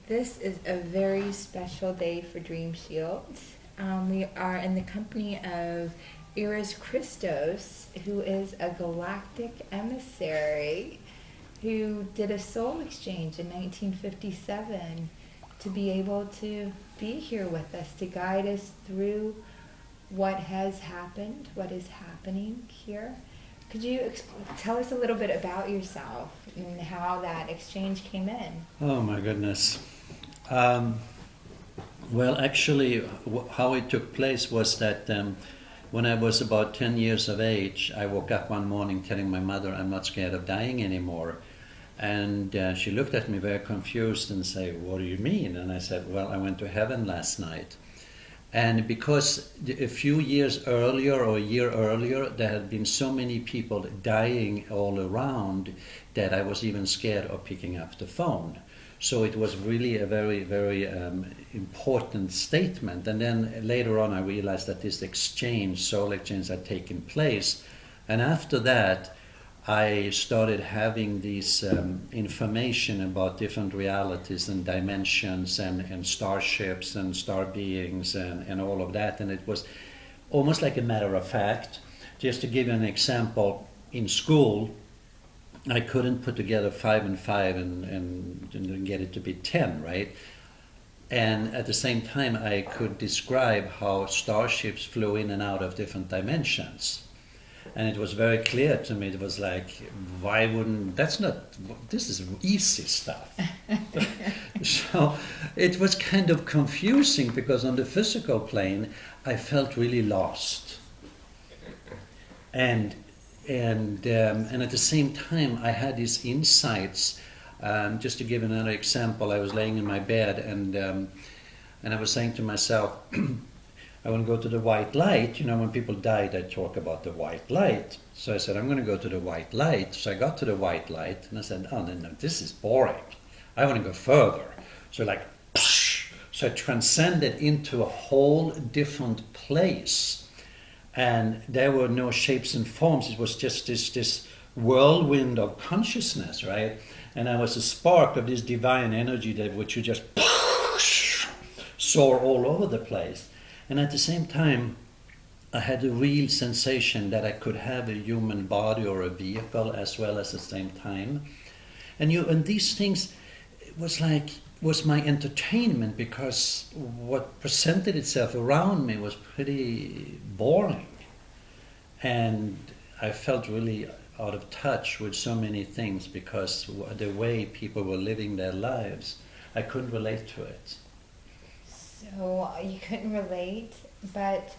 This is a very special day for Dream Shield. We are in the company of Aros Crystos, who is a galactic emissary who did a soul exchange in 1957 to be able to be here with us, to guide us through what has happened, what is happening here. Could you tell us a little bit about yourself and how that exchange came in? Oh my goodness. Well, actually, how it took place was that when I was about 10 years of age, I woke up one morning telling my mother I'm not scared of dying anymore. And she looked at me very confused and said, "What do you mean?" And I said, "Well, I went to heaven last night." And because a few years earlier or a year earlier, there had been so many people dying all around that I was even scared of picking up the phone. So it was really a very, very important statement. And then later on I realized that this exchange, soul exchange, had taken place. And after that, I started having these information about different realities and dimensions and starships and star beings and all of that. And it was almost like a matter of fact. Just to give you an example, in school, I couldn't put together 5 and 5 and get it to be 10, right? And at the same time, I could describe how starships flew in and out of different dimensions. And it was very clear to me, it was like, why wouldn't, this is easy stuff. So it was kind of confusing because on the physical plane, I felt really lost. And at the same time, I had these insights. Just to give another example, I was laying in my bed and I was saying to myself, I want to go to the white light. You know, when people die, they talk about the white light. So I said, I'm going to go to the white light. So I got to the white light and I said, oh, no, this is boring. I want to go further. So so I transcended into a whole different place. And there were no shapes and forms. It was just this whirlwind of consciousness, right? And I was a spark of this divine energy that which you just soar all over the place. And at the same time, I had a real sensation that I could have a human body or a vehicle as well as at the same time. And these things was my entertainment, because what presented itself around me was pretty boring. And I felt really out of touch with so many things because the way people were living their lives, I couldn't relate to it. So you couldn't relate, but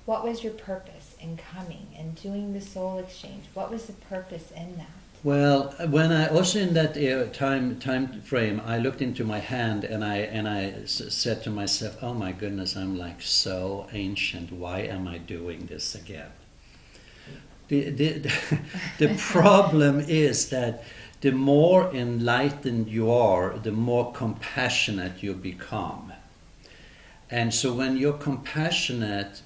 what was your purpose in coming and doing the soul exchange? What was the purpose in that? Well, when I also in that time frame, I looked into my hand and I said to myself, "Oh my goodness, I'm like so ancient. Why am I doing this again?" The problem is that the more enlightened you are, the more compassionate you become. And so when you're compassionate,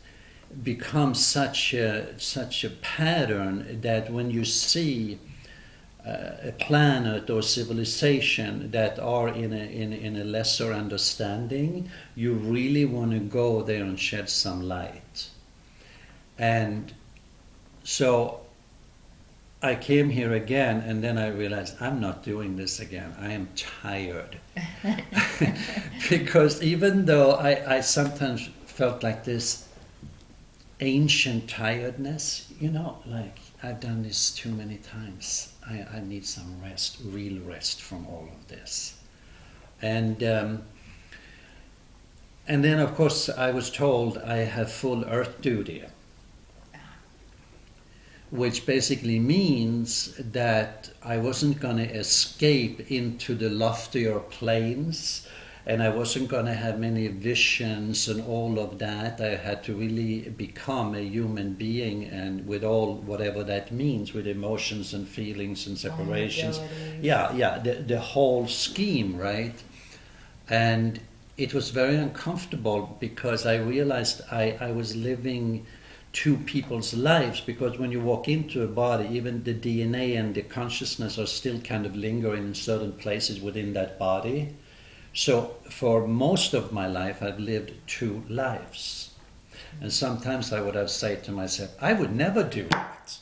becomes such a pattern that when you see a planet or civilization that are in a lesser understanding, you really want to go there and shed some light. And so I came here again, and then I realized I'm not doing this again. I am tired. Because even though I sometimes felt like this ancient tiredness, you know, like I've done this too many times. I need some rest, real rest from all of this. And then, of course, I was told I have full earth duty, which basically means that I wasn't going to escape into the loftier planes, and I wasn't going to have many visions and all of that. I had to really become a human being, and with all whatever that means, with emotions and feelings and separations. The whole scheme, right? And it was very uncomfortable because I realized I was living two people's lives, because when you walk into a body, even the DNA and the consciousness are still kind of lingering in certain places within that body. So for most of my life, I've lived 2 lives. And sometimes I would have said to myself, I would never do that.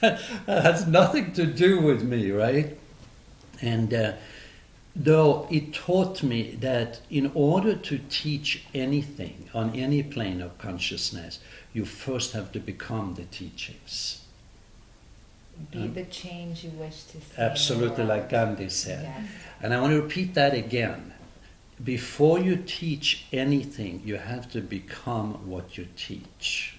That has nothing to do with me, right? And though it taught me that in order to teach anything on any plane of consciousness, you first have to become the teachings. Be the change you wish to see. Absolutely, like Gandhi said. Yes. And I want to repeat that again. Before you teach anything, you have to become what you teach.